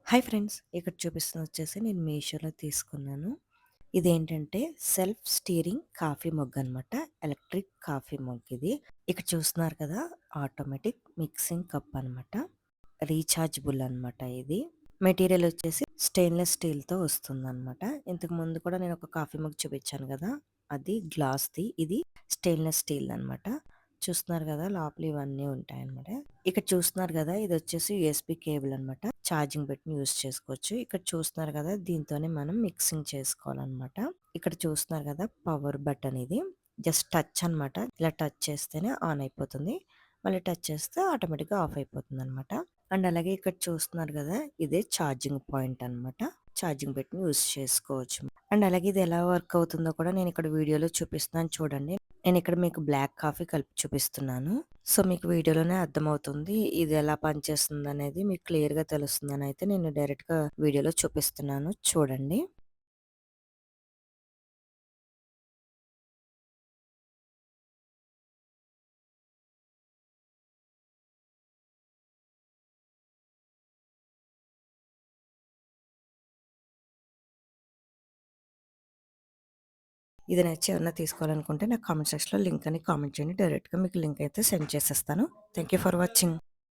Hi friends! ఇక్కడ చూపిస్తుందొచ్చేసి నేను మీషోలో తీసుకున్నాను. ఇదేంటంటే సెల్ఫ్ స్టీరింగ్ కాఫీ మగ్ అనమాట. ఎలక్ట్రిక్ కాఫీ మగ్ ఇది. ఇక్కడ చూస్తున్నారు కదా! ఆటోమేటిక్ మిక్సింగ్ కప్ అనమాట. రీచార్జబుల్ అనమాట ఇది. మెటీరియల్ వచ్చేసి స్టెయిన్‌లెస్ స్టీల్‌తో వస్తుందనమాట. ఇంతకు ముందు కూడా నేను ఒక కాఫీ మగ్ చూపించాను కదా! అది గ్లాస్‌ది. ఇది స్టెయిన్‌లెస్ స్టీల్ అనమాట. చూస్తున్నారు కదా! లోపల ఇవన్నీ ఉంటాయన్నమాట. ఇక్కడ చూస్తున్నారు కదా! ఇదొచ్చేసి యూఎస్‌బీ కేబుల్ అనమాట. ఛార్జింగ్ పెట్టుకొని యూజ్ చేసుకోవచ్చు. ఇక్కడ చూస్తున్నారు కదా! దీంతోనే మనం మిక్సింగ్ చేసుకోవాలన్నమాట. ఇక్కడ చూస్తున్నారు కదా! పవర్ బటన్ ఇది. జస్ట్ టచ్ అనమాట. ఇలా టచ్ చేస్తేనే ఆన్ అయిపోతుంది. మళ్ళీ టచ్ చేస్తే ఆటోమేటిక్‌గా ఆఫ్ అయిపోతుందన్నమాట. అండ్ అలాగే ఇక్కడ చూస్తున్నారు కదా! ఇదే ఛార్జింగ్ పాయింట్ అనమాట. ఛార్జింగ్ పెట్టుకొని యూజ్ చేసుకోవచ్చు. అండ్ అలాగే ఇది ఎలా వర్క్ అవుతుందో కూడా నేను ఇక్కడ వీడియోలో చూపిస్తున్నాను చూడండి. నేను ఇక్కడ మీకు బ్లాక్ కాఫీ కలిపి చూపిస్తున్నాను. సో, మీకు వీడియోలోనే అర్థమవుతుంది. ఇది ఎలా పనిచేస్తుందనేది మీకు క్లియర్‌గా తెలుస్తుందని అయితే నేను డైరెక్ట్‌గా వీడియోలో చూపిస్తున్నాను చూడండి. ఇది నచ్చి ఏమన్నా తీసుకోవాలనుకుంటే నాకు కామెంట్ సెక్షన్‌లో లింక్ అని కామెంట్ చేయండి. డైరెక్ట్‌గా మీకు లింక్ అయితే సెండ్ చేసేస్తాను. Thank you for watching.